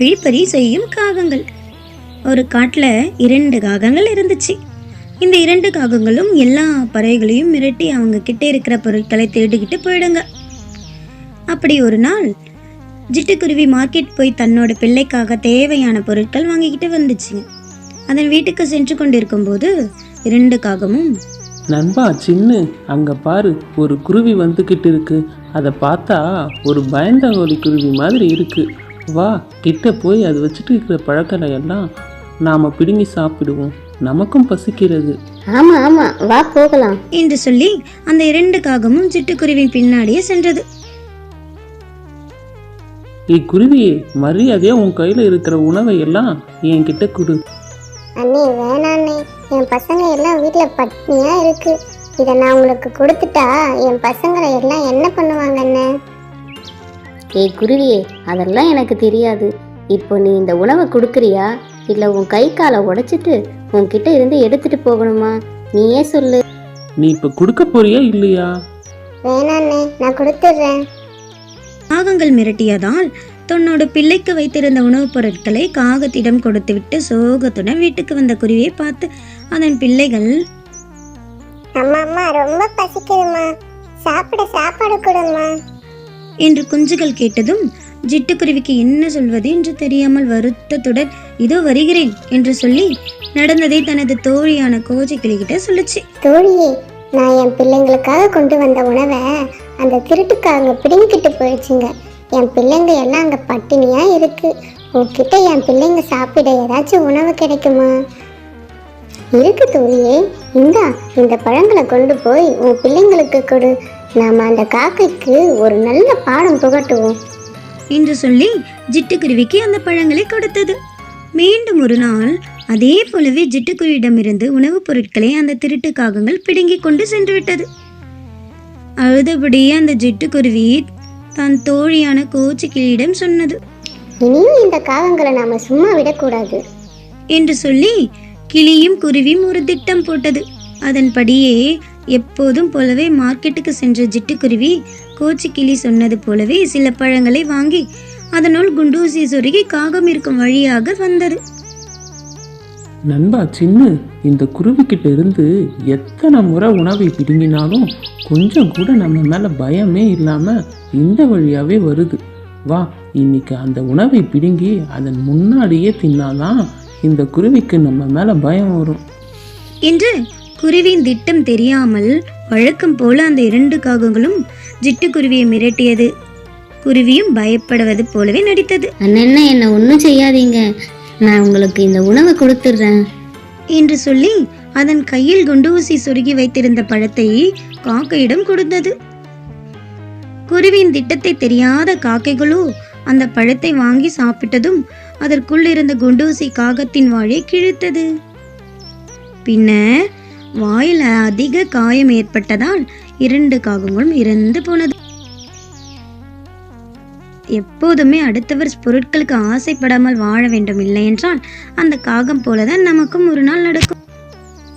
வழிப்பறி செய்யும் காகங்கள். ஒரு காட்டுல 2 காகங்கள் இருந்துச்சு. இந்த 2 காகங்களும் எல்லா பறவைகளையும் மிரட்டி அவங்க கிட்ட இருக்கிற பொருட்களை தேடிக்கிட்டு போயிடுங்க. அப்படி ஒரு நாள் ஜிட்டுக்குருவி மார்க்கெட் போய் தன்னோட பிள்ளைக்காக தேவையான பொருட்கள் வாங்கிக்கிட்டு வந்துச்சுங்க. அதன் வீட்டுக்கு சென்று கொண்டிருக்கும் போது 2 காகமும், நண்பா சின்ன, அங்க பாரு, ஒரு குருவி வந்துகிட்டு இருக்கு. அதை பார்த்தா ஒரு பயந்தாங்கோலி குருவி மாதிரி இருக்கு. வா, கிட்ட போய் அது வச்சுட்டு இருக்கிற பழங்களை எல்லாம் நாம பிடுங்கி சாப்பிடுவோம், நமக்கும் பசிக்கிறது. ஆமா ஆமா, வா போகலாம் என்று சொல்லி அந்த 2 காகமும் சிட்டுக்குருவின் பின்னாடியே சென்றது. குருவியே, மரியாதையா உன் கையில இருக்கிற உணவை எல்லாம் என்கிட்ட கொடு. அண்ணே வேணாண்ணே, என் பசங்க எல்லாம் வீட்டுல பட்னியா இருக்கு. இதை நான் உங்களுக்கு கொடுத்துட்டா என் பசங்களை எல்லாம் என்ன பண்ணுவாங்க அண்ணே? குருவியே, அதெல்லாம் எனக்கு தெரியாது. இப்போ நீ இந்த உணவை கொடுக்குறியா இல்ல உன் கை காலை உடைச்சிட்டு உன்கிட்ட இருந்து எடுத்துட்டு போகணுமா? நீயே சொல்லு. நீ இப்ப கொடுக்க போறியா இல்லையா? வேணாண்ணே, நான் கொடுத்துடுறேன். காகங்கள் மிரட்டியதால் தன்னோட பிள்ளைக்கு வைத்திருந்த உணவுப் பொருட்களை காகத்திடம் கொடுத்துவிட்டு சோகத்துடன் வீட்டுக்கு வந்த குருவியை பார்த்து அதன் பிள்ளைகள், அம்மா அம்மா, ரொம்ப பசிக்குதுமா, சாப்பாடு கொடுமா என்று குஞ்சுகள் கேட்டதும் ஜிட்டுக்குருவிக்கு என்ன சொல்வது என்று தெரியாமல் வருத்தத்துடன் இதோ வருகிறேன் என்று சொல்லி நடந்ததை தனது தோழியான கோச்சிக்கிளிகிட்ட சொல்லுச்சு. தோழியே, நான் என் பிள்ளைங்களுக்காக கொண்டு வந்த உணவை அந்த திருட்டுக்காரங்க பிடிங்கிட்டு போயிடுச்சுங்க. என் பிள்ளைங்க எல்லாம் அங்கே பட்டினியா இருக்கு. உன்கிட்ட என் பிள்ளைங்க சாப்பிட ஏதாச்சும் உணவு கிடைக்குமா? இருக்கு தோழியே, இந்த பழங்களை கொண்டு போய் உன் பிள்ளைங்களுக்கு கொடு. நாம அந்த காக்கைக்கு ஒரு நல்ல பாடம் புகட்டுவோம் என்று சொல்லி ஜிட்டுக்குருவிக்கு அந்த பழங்களை கொடுத்தது. மீண்டும் ஒரு நாள் அதே போலவே ஜிட்டுக்குருவியிடமிருந்து உணவுப் பொருட்களை அந்த திருட்டு காகங்கள் பிடுங்கி கொண்டு சென்று விட்டது. அழுதபடியே அந்த ஜிட்டுக்குருவி தன் தோழியான கோச்சிக்கிளியிடம் சொன்னது, இனியும் இந்த காகங்களை நாம சும்மா விடக்கூடாது என்று சொல்லி கிளியும் குருவியும் ஒரு திட்டம் போட்டது. அதன்படியே எப்போதும் போலவே மார்க்கெட்டுக்கு சென்ற ஜிட்டுக்குருவி கோச்சிக்கிளி சொன்னது போலவே சில பழங்களை வாங்கி அதனுள் குண்டூசி சொருகி காகம் இருக்கும் வழியாக வந்தது. நண்பா சின்ன, இந்த குருவி கிட்ட இருந்து எத்தனை முறை உணவை பிடுங்கினாலும் கொஞ்சம் கூட நம்ம மேல பயமே இல்லாம இந்த வழியாவே வருது. வா, இன்னைக்கு அந்த உணவை பிடுங்கி அதன் முன்னாடியே தின்னாதான் இந்த குருவிக்கு நம்ம மேல பயம் வரும் என்று குருவியின் திட்டம் தெரியாமல் வழக்கம் போல அந்த 2 காகங்களும் ஜிட்டுக்குருவியை மிரட்டியது. குருவியும் பயப்படுவது போலவே நடித்தது. அண்ணா, என்ன ஒன்றும் செய்யாதீங்க, நான் உங்களுக்கு இந்த உணவை கொடுத்துடுறேன் என்று சொல்லி அதன் கையில் குண்டு ஊசி சொருகி வைத்திருந்த பழத்தை காக்கையிடம் கொடுத்தது. குருவியின் திட்டத்தை தெரியாத காக்கைகளோ அந்த பழத்தை வாங்கி சாப்பிட்டதும் அதற்குள் இருந்த குண்டூசி காகத்தின் வாயை கிழித்தது. பின்னர் வாயில் அதிக காயம் ஏற்பட்டதால் 2 காகங்களும் இறந்து போனது. எப்போதுமே அடுத்தவர் பொருட்களுக்கு ஆசைப்படாமல் வாழ வேண்டும், இல்லை என்றால் அந்த காகம் போலதான் நமக்கும் ஒரு நாள் நடக்கும்.